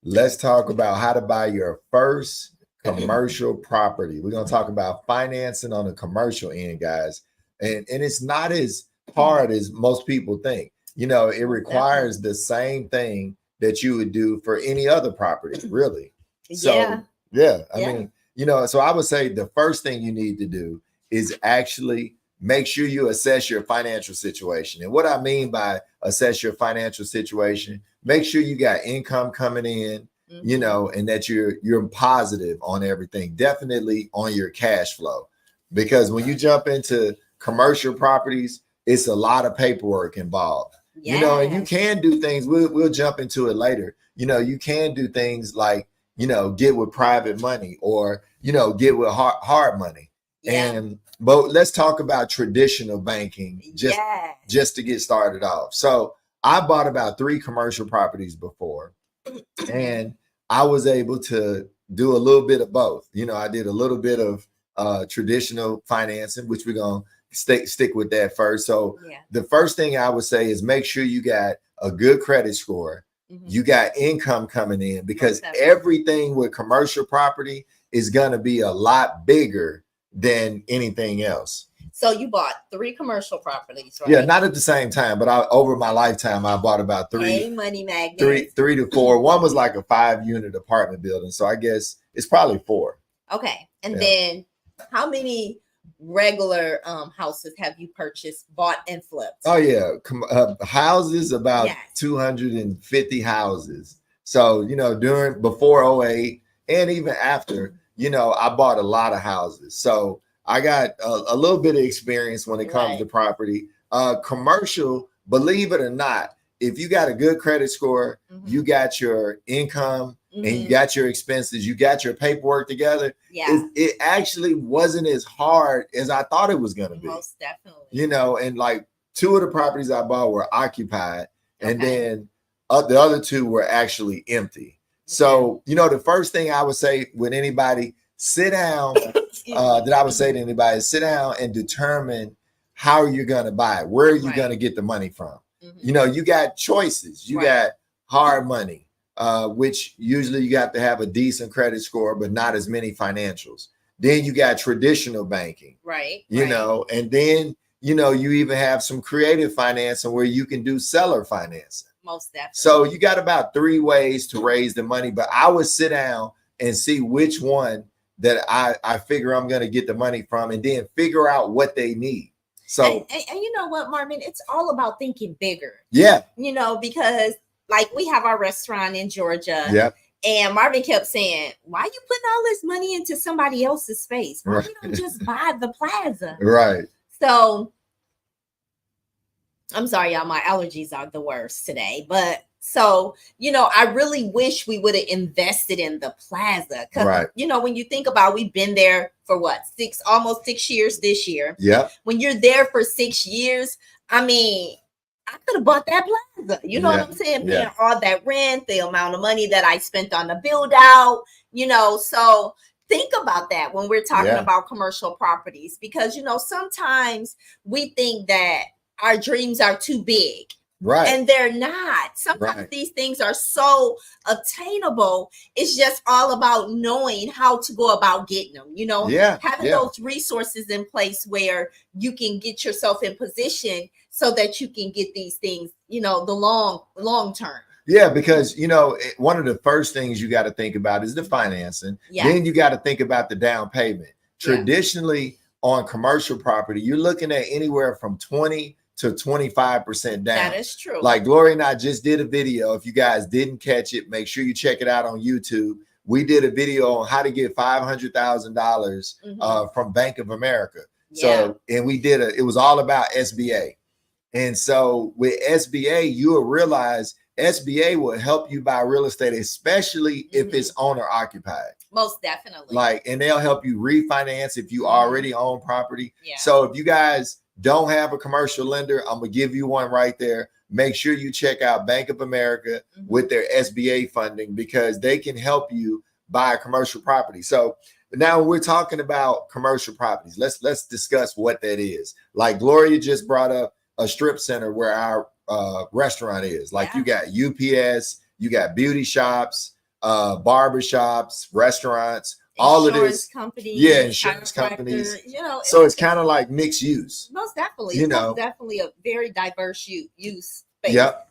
Let's talk about how to buy your first commercial property. We're going to talk about financing on the commercial end, guys. And it's not as hard as most people think. You know, it requires the same thing that you would do for any other property, really. So, yeah, I mean, you know, so I would say the first thing you need to do is actually make sure you assess your financial situation. And what I mean by assess your financial situation, make sure you got income coming in, you know, and that you're positive on everything, definitely on your cash flow. Because when you jump into commercial properties, it's a lot of paperwork involved. You know, and you can do things, we'll jump into it later. You know, you can do things like, you know, get with private money or, you know, get with hard money. And but let's talk about traditional banking just to get started off. So I bought about 3 commercial properties before, and I was able to do a little bit of both. You know, I did a little bit of traditional financing, which we're gonna stick with that first. So the first thing I would say is make sure you got a good credit score. You got income coming in, because everything with commercial property is going to be a lot bigger than anything else. So you bought 3 commercial properties, right? Yeah, not at the same time, but over my lifetime, I bought about 3. Hey, money magnets. 3 to 4. One was like a 5-unit apartment building, so I guess it's probably 4. Okay, and then how many regular houses have you purchased, bought, and flipped? Oh yeah, houses, about 250 houses. So, you know, before 08 and even after, you know, I bought a lot of houses. So I got a little bit of experience when it comes to property. Commercial, believe it or not, if you got a good credit score, you got your income, and you got your expenses, you got your paperwork together. It actually wasn't as hard as I thought it was going to be. Most definitely. You know, and like 2 of the properties I bought were occupied, and then the other 2 were actually empty. So, you know, the first thing I would say with anybody, sit down, that I would say to anybody is sit down and determine how you're going to buy it. Where are you going to get the money from? You know, you got choices. You got hard money, which usually you got to have a decent credit score, but not as many financials. Then you got traditional banking, you know, and then, you know, you even have some creative financing where you can do seller financing. Most definitely. So you got about 3 ways to raise the money, but I would sit down and see which one that I figure I'm going to get the money from, and then figure out what they need. So, and you know what, Marvin, it's all about thinking bigger. Yeah. You know, because like we have our restaurant in Georgia. And Marvin kept saying, why are you putting all this money into somebody else's space? Why you don't just buy the plaza? Right. So I'm sorry, y'all, my allergies are the worst today. But so, you know, I really wish we would have invested in the plaza. Because, you know, when you think about, we've been there for what, almost 6 years this year. When you're there for 6 years, I mean, I could have bought that plaza. You know what I'm saying? Paying all that rent, the amount of money that I spent on the build out, you know. So think about that when we're talking about commercial properties, because, you know, sometimes we think that our dreams are too big. And they're not. Sometimes these things are so attainable. It's just all about knowing how to go about getting them, you know, having those resources in place where you can get yourself in position so that you can get these things, you know, the long term. Yeah, because, you know, one of the first things you got to think about is the financing. Then you got to think about the down payment. Traditionally, on commercial property, you're looking at anywhere from 20 to 25% down. That is true. Like Gloria and I just did a video. If you guys didn't catch it, make sure you check it out on YouTube. We did a video on how to get $500,000 from Bank of America. So, and we did it was all about SBA. And so with SBA, you will realize SBA will help you buy real estate, especially if it's owner occupied. Most definitely. Like, and they'll help you refinance if you already own property. So if you guys don't have a commercial lender, I'm gonna give you one right there. Make sure you check out Bank of America with their SBA funding, because they can help you buy a commercial property. So now we're talking about commercial properties. Let's discuss what that is. Like Gloria just brought up a strip center where our restaurant is. Like you got UPS, you got beauty shops, barbershops, restaurants, all of this. Companies, yeah, insurance companies. You know, so it's kind of like mixed use. Most definitely. You it's know, most definitely a very diverse use space. Yep.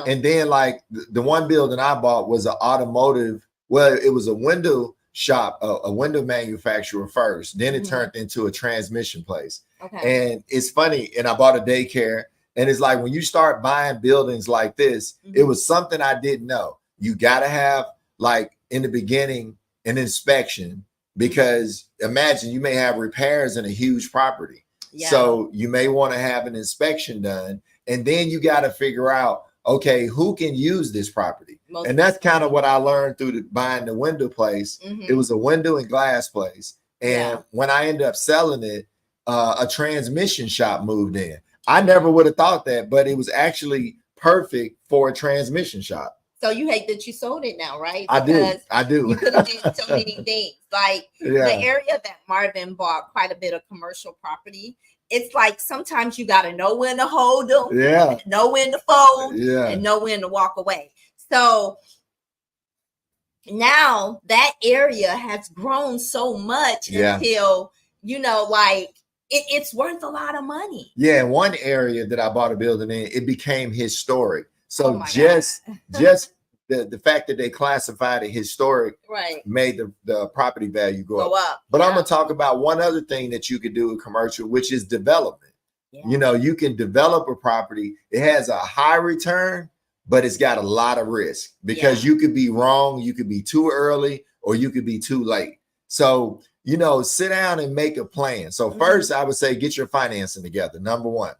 And then like the one building I bought was an automotive. Well, it was a window shop, a window manufacturer first. Then it turned into a transmission place. Okay. And it's funny. And I bought a daycare. And it's like when you start buying buildings like this, it was something I didn't know. You got to have, like in the beginning, an inspection, because imagine you may have repairs in a huge property. Yeah. So you may want to have an inspection done. And then you got to figure out, okay, who can use this property? And that's kind of what I learned through buying the window place. It was a window and glass place. And when I ended up selling it, a transmission shop moved in. I never would have thought that, but it was actually perfect for a transmission shop. So you hate that you sold it now, right? Because I do. You could have done so many things. Like the area that Marvin bought quite a bit of commercial property. It's like sometimes you got to know when to hold them, know when to fold, and know when to walk away. So now that area has grown so much until, you know, like it's worth a lot of money. Yeah, in one area that I bought a building in, it became historic. So just the fact that they classified it historic made the property value go up. But I'm going to talk about one other thing that you could do in commercial, which is development. You know, you can develop a property. It has a high return, but it's got a lot of risk because you could be wrong. You could be too early or you could be too late. So, you know, sit down and make a plan. So first, I would say get your financing together. Number one,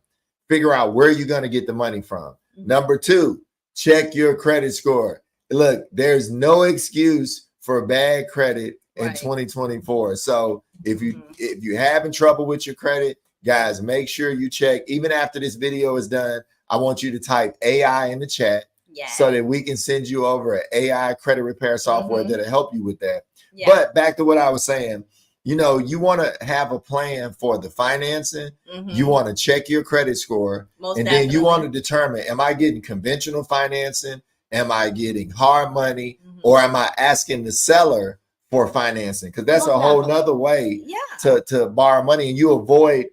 figure out where you're going to get the money from. Number two, check your credit score. Look, there's no excuse for bad credit in 2024. So if you're having trouble with your credit, guys, make sure you check. Even after this video is done, I want you to type AI in the chat so that we can send you over an AI credit repair software that'll help you with that. But back to what I was saying, you know, you want to have a plan for the financing. You want to check your credit score. Then you want to determine, am I getting conventional financing? Am I getting hard money? Or am I asking the seller for financing? Because that's a whole nother way to borrow money, and you avoid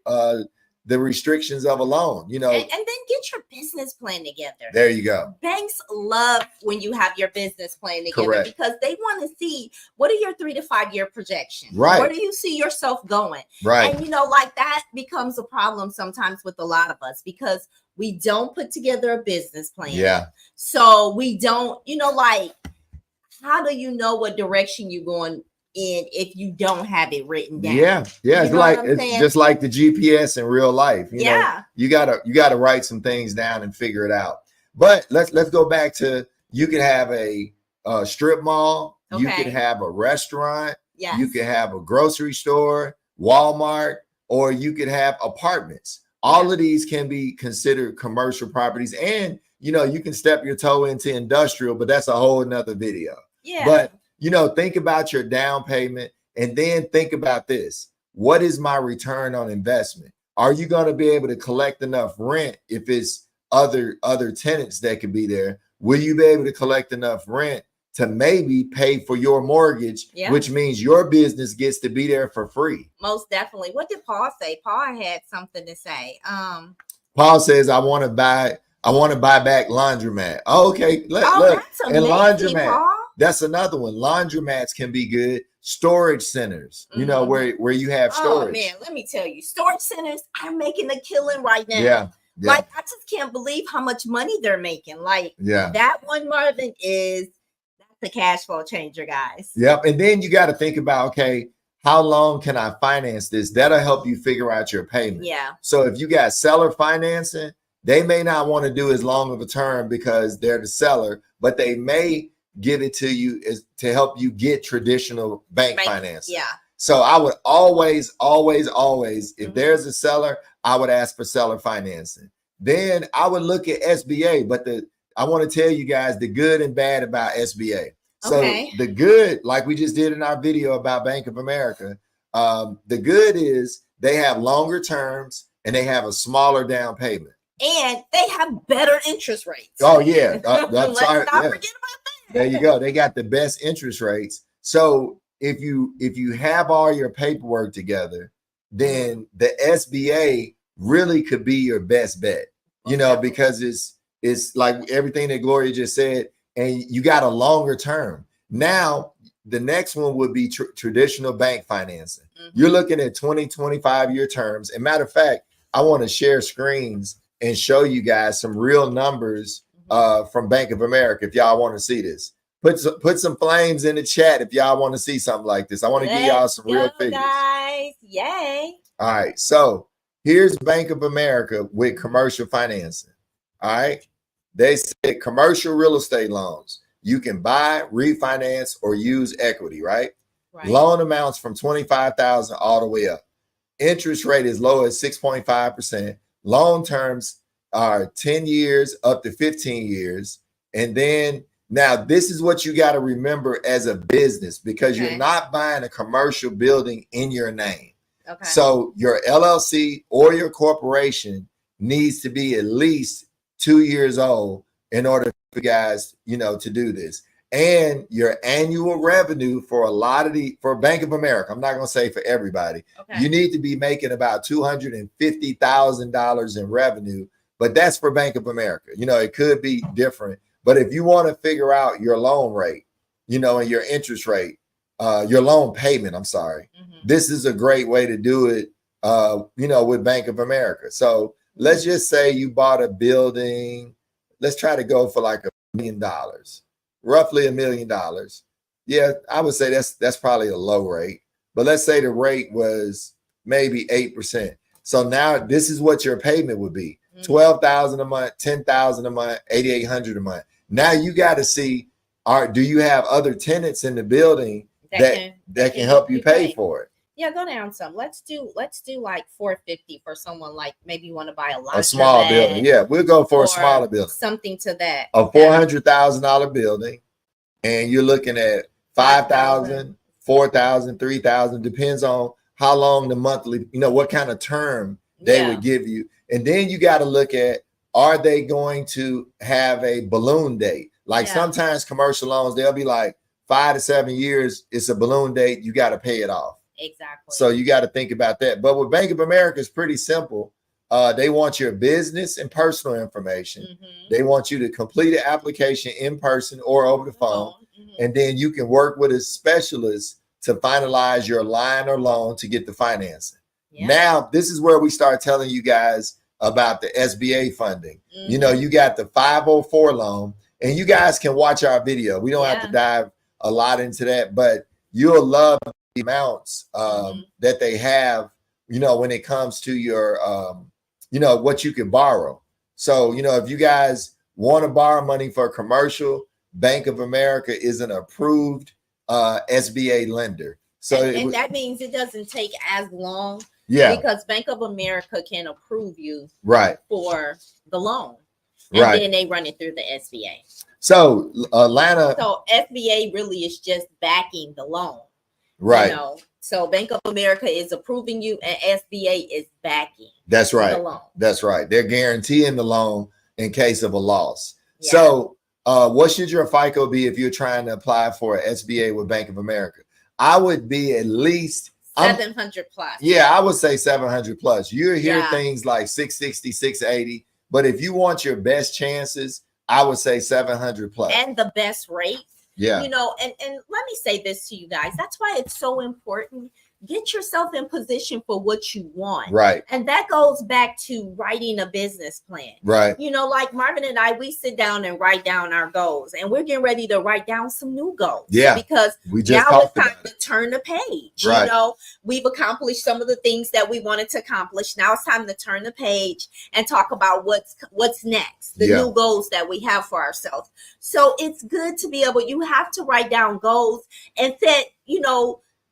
the restrictions of a loan, you know. And then get your business plan together. There you go. Banks love when you have your business plan together because they want to see, what are your 3 to 5 year projections? Where do you see yourself going? And, you know, like that becomes a problem sometimes with a lot of us because we don't put together a business plan. So we don't, you know, like, how do you know what direction you're going in if you don't have it written down? It's just like the GPS in real life. You know, you gotta write some things down and figure it out. But let's go back to, you could have a strip mall, you could have a restaurant, you could have a grocery store, Walmart, or you could have apartments. All of these can be considered commercial properties, and you know, you can step your toe into industrial, but that's a whole nother video. But you know, think about your down payment, and then think about this. What is my return on investment? Are you going to be able to collect enough rent if it's other tenants that could be there? Will you be able to collect enough rent to maybe pay for your mortgage, which means your business gets to be there for free? Most definitely. What did Paul say? Paul had something to say. Paul says, I want to buy back laundromat. Okay, look, that's amazing, and laundromat. Paul. That's another one. Laundromats can be good. Storage centers, you know, where you have storage. Oh man, let me tell you, storage centers are making a killing right now. Like, I just can't believe how much money they're making. Like, that one, Marvin, that's a cash flow changer, guys. And then you got to think about, okay, how long can I finance this? That'll help you figure out your payment. So if you got seller financing, they may not want to do as long of a term because they're the seller, but they may give it to you is to help you get traditional bank financing. So I would always, if there's a seller, I would ask for seller financing. Then I would look at SBA, but I want to tell you guys the good and bad about SBA. So the good, like we just did in our video about Bank of America, the good is they have longer terms and they have a smaller down payment. And they have better interest rates. Oh yeah. Let's not forget about that. There you go. They got the best interest rates. So if you have all your paperwork together, then the SBA really could be your best bet. You know, because it's like everything that Gloria just said, and you got a longer term. Now, the next one would be traditional bank financing. You're looking at 20, 25-year terms. And matter of fact, I want to share screens and show you guys some real numbers from Bank of America if y'all want to see this. Put some flames in the chat if y'all want to see something like this. I want to give y'all some real figures. Guys, yay. All right, so here's Bank of America with commercial financing. All right, they said commercial real estate loans. You can buy, refinance, or use equity, right? Loan amounts from $25,000 all the way up. Interest rate is low at 6.5%. Loan terms are 10 years up to 15 years. And then now this is what you got to remember as a business, because you're not buying a commercial building in your name. So your LLC or your corporation needs to be at least 2 years old in order for you guys, you know, to do this. And your annual revenue for for Bank of America, I'm not going to say for everybody, you need to be making about $250,000 in revenue, but that's for Bank of America. You know, it could be different, but if you want to figure out your loan rate, you know, and your interest rate, your loan payment, I'm sorry, this is a great way to do it, you know, with Bank of America. So let's just say you bought a building. Let's try to go for like $1 million. Roughly $1 million. Yeah, I would say that's probably a low rate. But let's say the rate was maybe 8%. So now this is what your payment would be: $12,000 a month, $10,000 a month, $8,800 a month. Now you got to see, do you have other tenants in the building that can help you pay for it? Yeah, go down some. Let's do like $450 for someone like maybe you want to buy a small building. Yeah, we'll go for a smaller building. Something to that. A $400,000 building, and you're looking at $5,000, $4,000, $3,000, depends on how long the monthly, you know, what kind of term they would give you. And then you got to look at, are they going to have a balloon date? Like sometimes commercial loans, they'll be like 5 to 7 years. It's a balloon date. You got to pay it off. Exactly. So you got to think about that. But with Bank of America, it's pretty simple. They want your business and personal information. They want you to complete an application in person or over the phone. And then you can work with a specialist to finalize your line or loan to get the financing. Now, this is where we start telling you guys about the SBA funding. You know, you got the 504 loan, and you guys can watch our video. We don't have to dive a lot into that, but you'll love the amounts that they have, you know, when it comes to your, you know, what you can borrow. So, you know, if you guys want to borrow money for a commercial, Bank of America is an approved SBA lender. So and that means it doesn't take as long. Because Bank of America can approve you for the loan. And then they run it through the SBA. So Atlanta. So SBA really is just backing the loan. You know? So Bank of America is approving you and SBA is backing. That's right. The loan. That's right. They're guaranteeing the loan in case of a loss. So what should your FICO be if you're trying to apply for an SBA with Bank of America? I would be at least 700 plus. Yeah, I would say 700 plus. You hear things like 660, 680, but if you want your best chances, I would say 700 plus. And the best rate. Yeah. You know, and let me say this to you guys. That's why it's so important. Get yourself in position for what you want. Right. And that goes back to writing a business plan. Right. You know, like Marvin and I, we sit down and write down our goals, and we're getting ready to write down some new goals. Yeah. Because we just now it's time to turn the page. Right. You know, we've accomplished some of the things that we wanted to accomplish. Now it's time to turn the page and talk about what's next, the new goals that we have for ourselves. So it's good to be able, you have to write down goals and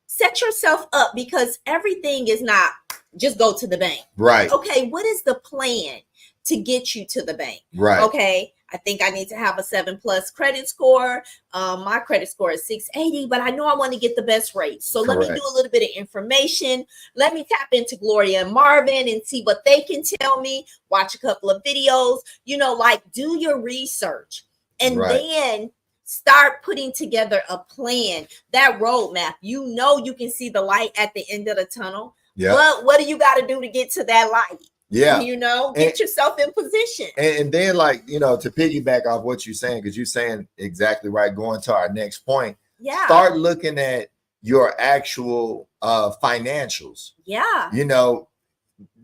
set yourself up, because everything is not just go to the bank. Right. Okay, what is the plan to get you to the bank? Right. Okay, I think I need to have a 7+ credit score. My credit score is 680, but I know I want to get the best rate. So let me do a little bit of information. Let me tap into Gloria and Marvin and see what they can tell me. Watch a couple of videos, do your research. And then start putting together a plan, that roadmap. You know, you can see the light at the end of the tunnel. Yeah. But what do you got to do to get to that light? Yeah. You know, get yourself in position. And then, like, you know, to piggyback off what you're saying, because you're saying exactly right, going to our next point. Yeah. Start looking at your actual financials. Yeah. You know,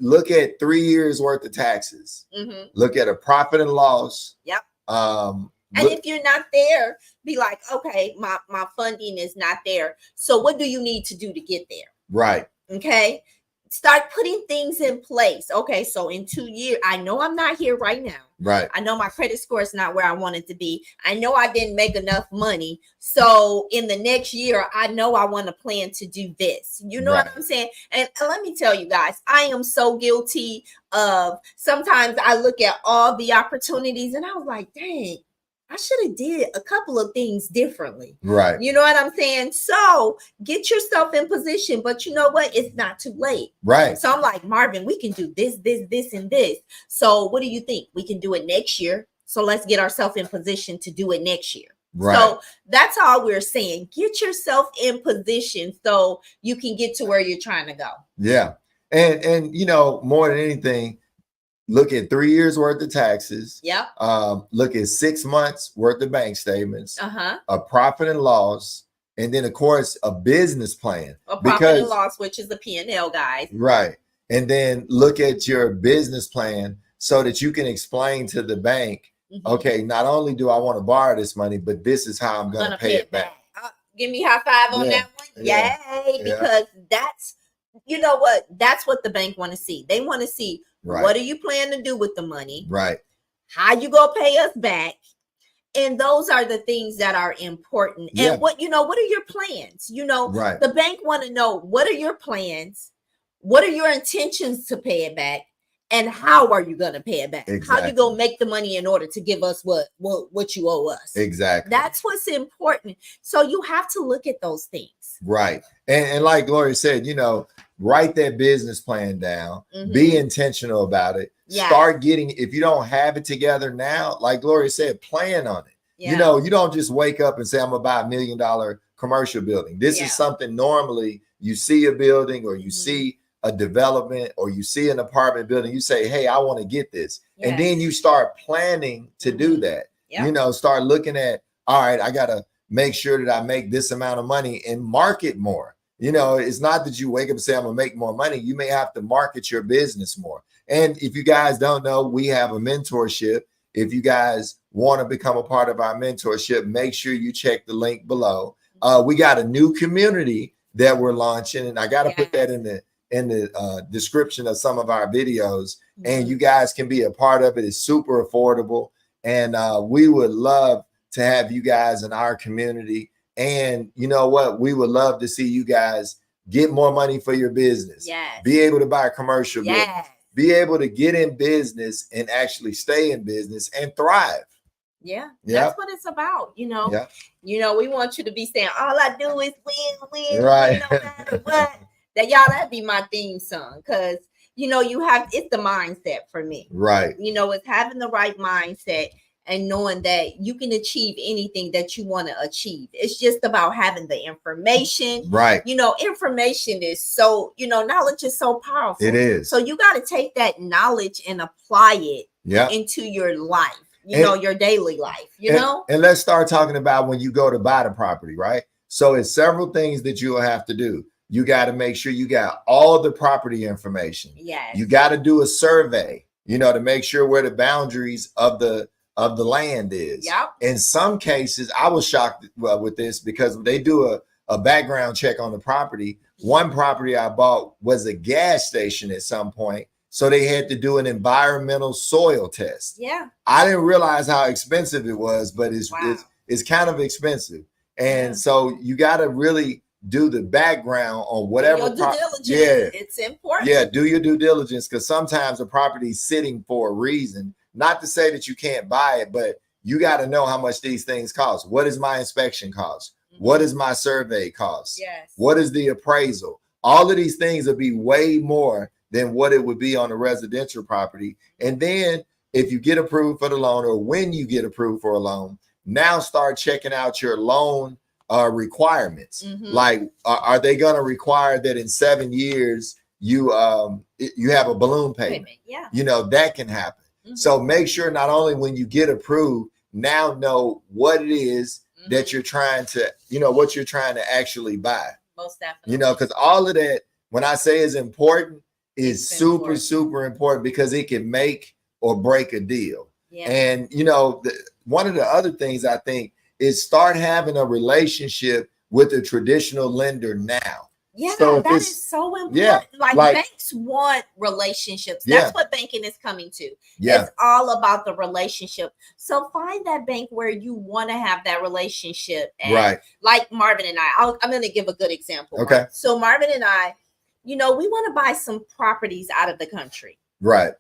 look at 3 years worth of taxes. Look at a profit and loss. Yep. And if you're not there, be like, okay, my funding is not there. So what do you need to do to get there? Right. Okay. Start putting things in place. Okay. So in 2 years, I know I'm not here right now. Right. I know my credit score is not where I want it to be. I know I didn't make enough money. So in the next year, I know I want to plan to do this. You know what I'm saying? And let me tell you guys, I am so guilty of, sometimes I look at all the opportunities and I was like, dang, I should have did a couple of things differently. Right. You know what I'm saying? So get yourself in position, but you know what? It's not too late. Right. So I'm like, Marvin, we can do this, and this. So what do you think? We can do it next year. So let's get ourselves in position to do it next year. Right. So that's all we're saying. Get yourself in position so you can get to where you're trying to go. Yeah. And you know, more than anything, look at 3 years worth of taxes. Yeah. Look at 6 months worth of bank statements. Uh-huh. A profit and loss, and then of course a business plan. A profit and loss, which is the P&L, guys. Right. And then look at your business plan so that you can explain to the bank, okay, not only do I want to borrow this money, but this is how I'm going to pay it back. Give me a high five on that one. Yay. Because that's, you know what? That's what the bank want to see. They want to see, what do you plan to do with the money? Right. How you gonna pay us back? And those are the things that are important. Yeah. And what are your plans? You know, the bank want to know, what are your plans? What are your intentions to pay it back? And how are you gonna pay it back? Exactly. How you gonna make the money in order to give us what you owe us? Exactly. That's what's important. So you have to look at those things. Right. And like Gloria said, you know, write that business plan down, be intentional about it. Start getting, if you don't have it together now, like Gloria said, plan on it. You know, you don't just wake up and say, I'm gonna buy $1 million commercial building. This is something normally you see a building or you see a development or you see an apartment building, you say, hey, I want to get this. And then you start planning to do that. You know, start looking at, all right, I got to make sure that I make this amount of money and market more. You know, it's not that you wake up and say, I'm going to make more money. You may have to market your business more. And if you guys don't know, we have a mentorship. If you guys want to become a part of our mentorship, make sure you check the link below. We got a new community that we're launching, and I got to put that in the description of some of our videos. And you guys can be a part of it. It's super affordable. And we would love to have you guys in our community. And you know what? We would love to see you guys get more money for your business. Yes. Be able to buy a commercial business. Be able to get in business and actually stay in business and thrive. Yeah. That's what it's about. You know, we want you to be saying, all I do is win, right? No matter what. That'd be my theme song. Cause you know, it's the mindset for me. Right. You know, it's having the right mindset and knowing that you can achieve anything that you want to achieve. It's just about having the information. Right. You know, information is so, knowledge is so powerful. It is. So you got to take that knowledge and apply it into your life, your daily life, you know? And let's start talking about when you go to buy the property, right? So it's several things that you'll have to do. You got to make sure you got all the property information. Yes. You got to do a survey, to make sure where the boundaries of the land is. Yep. In some cases, I was shocked with this because they do a background check on the property. One property I bought was a gas station at some point. So they had to do an environmental soil test. Yeah. I didn't realize how expensive it was, but it's kind of expensive. And so you got to really do the background on whatever. Your due diligence. It's important. Yeah. Do your due diligence, because sometimes the property is sitting for a reason. Not to say that you can't buy it, but you got to know how much these things cost. What does my inspection cost? What does my survey cost? Yes. What is the appraisal? All of these things will be way more than what it would be on a residential property. And then if you get approved for the loan, or when you get approved for a loan, now start checking out your loan requirements. Mhm. Like, are they going to require that in 7 years you have a balloon payment? Yeah. You know, that can happen. Mhm. So make sure not only when you get approved, now know what it is that you're trying to, you know, what you're trying to actually buy. Most definitely. You know, because all of that, when I say is important, is It's super, important. super important, because it can make or break a deal. Yeah. And, you know, one of the other things I think is start having a relationship with a traditional lender now. Yeah, So that is so important. Yeah, like banks want relationships. That's what banking is coming to. Yeah. It's all about the relationship. So find that bank where you want to have that relationship. And Right. like Marvin and I'm going to give a good example. Okay. So Marvin and I, you know, we want to buy some properties out of the country. Right.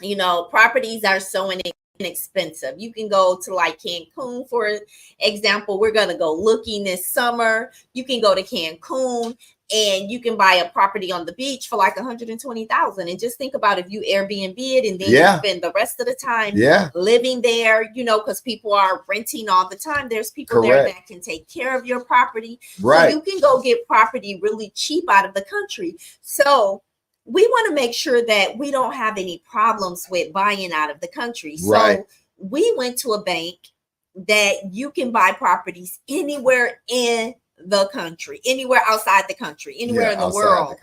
You know, properties are so inexpensive. You can go to like Cancun, for example. We're going to go looking this summer. You can go to Cancun and you can buy a property on the beach for like $120,000. And just think about if you Airbnb it and then you spend the rest of the time living there, you know, because people are renting all the time. There's people there that can take care of your property. Right. So you can go get property really cheap out of the country. So we want to make sure that we don't have any problems with buying out of the country. So we went to a bank that you can buy properties anywhere in the country, anywhere outside the country, anywhere in the world.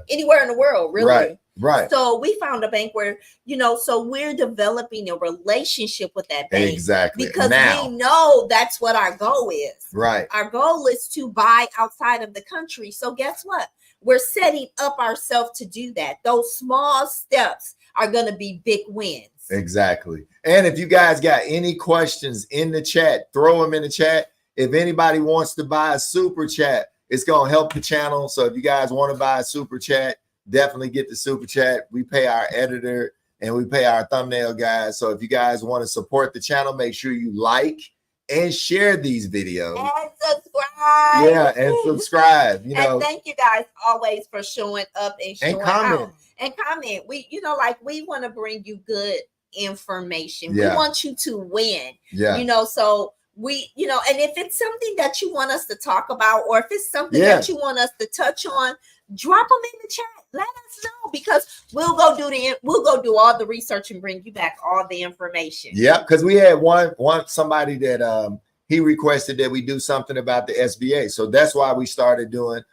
Anywhere in the world, really. Right. So we found a bank where, you know, so we're developing a relationship with that bank. Exactly. Because we know that's what our goal is. Right. Our goal is to buy outside of the country. So guess what? We're setting up ourselves to do that. Those small steps are going to be big wins. Exactly. And if you guys got any questions in the chat, throw them in the chat. If anybody wants to buy a super chat, it's going to help the channel. So if you guys want to buy a super chat, definitely get the super chat. We pay our editor and we pay our thumbnail guys. So if you guys want to support the channel, make sure you like and share these videos. And subscribe. Yeah, and subscribe. You know, and thank you guys always for showing up and showing out. And comment. We, you know, like we want to bring you good information. We want you to win. Yeah. You know, so we, you know, and if it's something that you want us to talk about, or if it's something that you want us to touch on, drop them in the chat. Let us know, because we'll go do all the research and bring you back all the information. Yeah, because we had somebody that he requested that we do something about the SBA. So that's why we started doing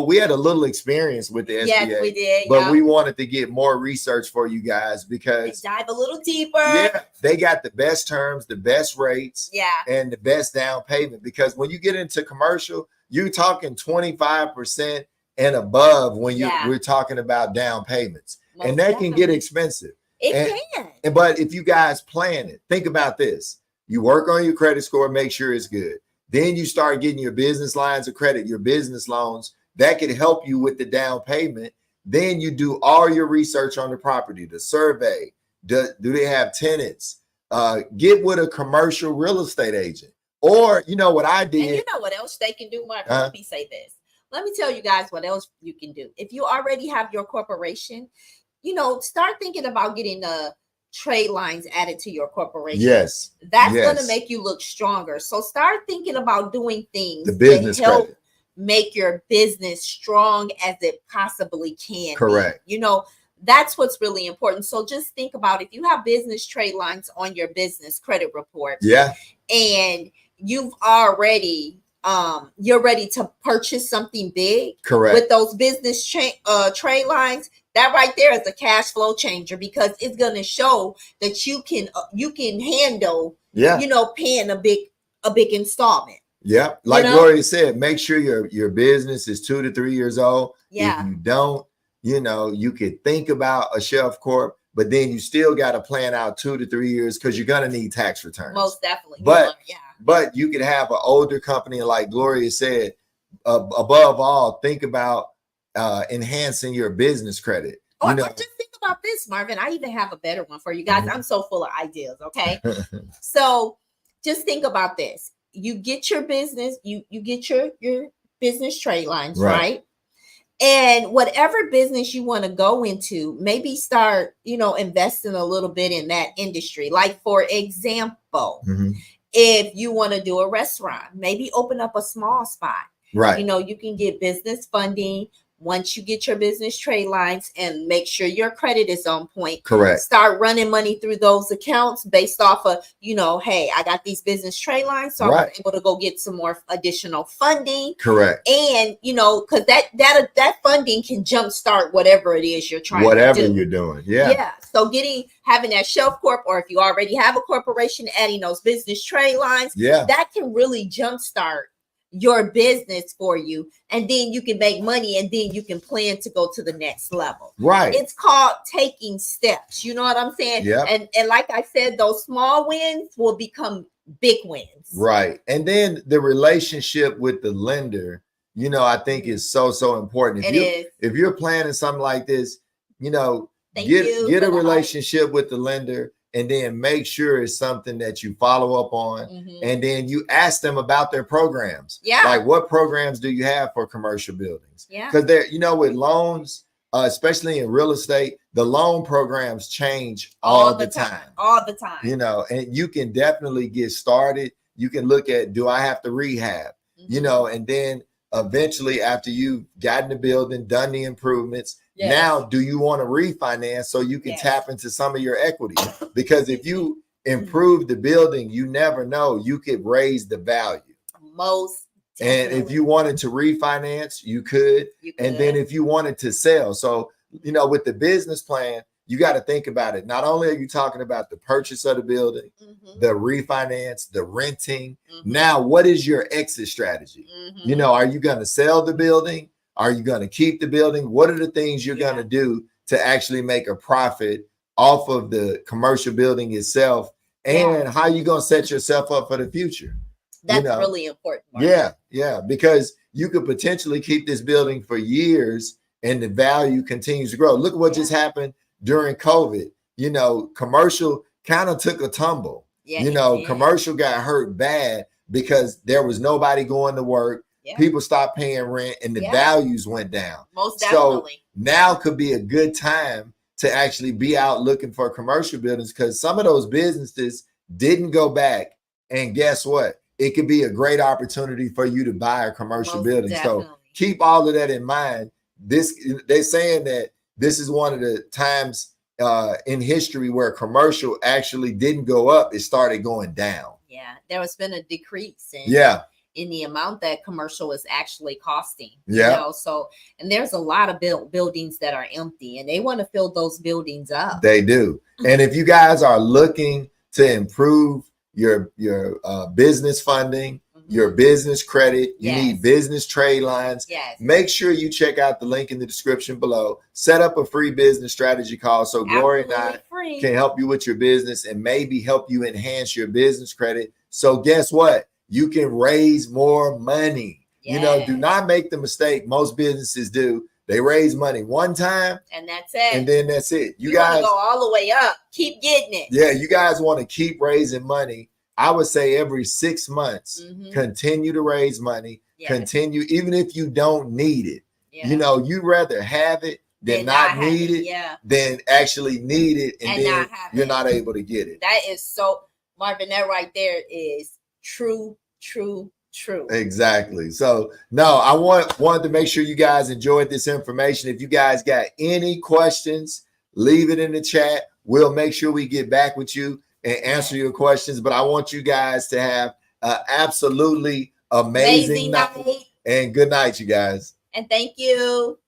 we had a little experience with the SBA. Yes, we did. But we wanted to get more research for you guys, because dive a little deeper. Yeah, they got the best terms, the best rates, and the best down payment. Because when you get into commercial, you're talking 25% and above when we're talking about down payments. Most and that definitely. can get expensive. It can. But if you guys plan it, think about this. You work on your credit score, make sure it's good. Then you start getting your business lines of credit, your business loans. That could help you with the down payment. Then you do all your research on the property, the survey. Do they have tenants? Get with a commercial real estate agent. Or, you know what I did? And you know what else they can do, Mark? Let me say this. Let me tell you guys what else you can do. If you already have your corporation, you know, start thinking about getting the trade lines added to your corporation. Yes. That's going to make you look stronger. So start thinking about doing things the business to help credit. Make your business strong as it possibly can. Correct. You know, that's what's really important. So just think about if you have business trade lines on your business credit report. Yeah. And you've already you're ready to purchase something big. Correct. With those business trade lines, that right there is a cash flow changer, because it's going to show that you can handle you know, paying a big installment. Yeah, like Gloria said, make sure your business is 2 to 3 years old. Yeah. If you don't, you know, you could think about a shelf corp, but then you still got to plan out 2 to 3 years, because you're gonna need tax returns. Most definitely. But you could have an older company, and like Gloria said, above all, think about enhancing your business credit. Or just think about this, Marvin. I even have a better one for you guys. I'm so full of ideas. Okay. So just think about this. You get your business, you get your business trade lines, right? And whatever business you want to go into, maybe start, you know, investing a little bit in that industry. Like, for example, if you want to do a restaurant, maybe open up a small spot. Right. You know, you can get business funding once you get your business trade lines and make sure your credit is on point. Correct. Start running money through those accounts based off of, you know, hey, I got these business trade lines, so Right. I was able to go get some more additional funding. Correct. And, you know, because that funding can jumpstart whatever it is you're trying Whatever to do. you're doing. Yeah. Yeah. So having that shelf corp, or if you already have a corporation, adding those business trade lines, Yeah. that can really jumpstart your business for you, and then you can make money, and then you can plan to go to the next level. Right. It's called taking steps. You know what I'm saying? Yeah. And like I said, those small wins will become big wins. Right. And then the relationship with the lender, you know, I think is so important. If you're planning something like this, you know, get a relationship with the lender, and then make sure it's something that you follow up on. Mm-hmm. And then you ask them about their programs. Yeah. Like, what programs do you have for commercial buildings? Yeah. Because they're, you know, with loans, especially in real estate, the loan programs change all the time. All the time. You know, and you can definitely get started. You can look at, do I have to rehab? Mm-hmm. You know, and then eventually, after you've gotten the building, done the improvements, yes. Now do you want to refinance so you can yes. tap into some of your equity? Because if you improve the building, you never know, you could raise the value. Most definitely. And if you wanted to refinance, you could. And then if you wanted to sell. So, you know, with the business plan, you got to think about it. Not only are you talking about the purchase of the building, mm-hmm. the refinance, the renting. Mm-hmm. Now, what is your exit strategy? Mm-hmm. You know, are you going to sell the building? Are you going to keep the building? What are the things you're going to do to actually make a profit off of the commercial building itself? And how are you going to set yourself up for the future? That's really important. Mark. Yeah, because you could potentially keep this building for years and the value continues to grow. Look at what just happened during COVID. You know, commercial kind of took a tumble. Yeah, you know, commercial got hurt bad because there was nobody going to work. Yeah. People stopped paying rent and the values went down. Most definitely. So now could be a good time to actually be out looking for commercial buildings, because some of those businesses didn't go back. And guess what? It could be a great opportunity for you to buy a commercial building. Definitely. So keep all of that in mind. They're saying that this is one of the times in history where commercial actually didn't go up. It started going down. Yeah, there has been a decrease in the amount that commercial is actually costing. Yeah. You know? So, and there's a lot of buildings that are empty, and they want to fill those buildings up. They do. And if you guys are looking to improve your business funding, your business credit, you need business trade lines. Make sure you check out the link in the description below. Set up a free business strategy call so Gloria and I can help you with your business and maybe help you enhance your business credit. So guess what? You can raise more money. You know, do not make the mistake most businesses do. They raise money one time and that's it. And then that's it. You guys go all the way up. Keep getting it. Yeah, you guys want to keep raising money. I would say every 6 months, continue to raise money, continue, even if you don't need it. You know, you'd rather have it than not need it than actually need it and then you're not able to get it. That is so, Marvin, that right there is true. Exactly. So no, I wanted to make sure you guys enjoyed this information. If you guys got any questions, leave it in the chat. We'll make sure we get back with you and answer your questions. But I want you guys to have an absolutely amazing night. And good night, you guys. And thank you.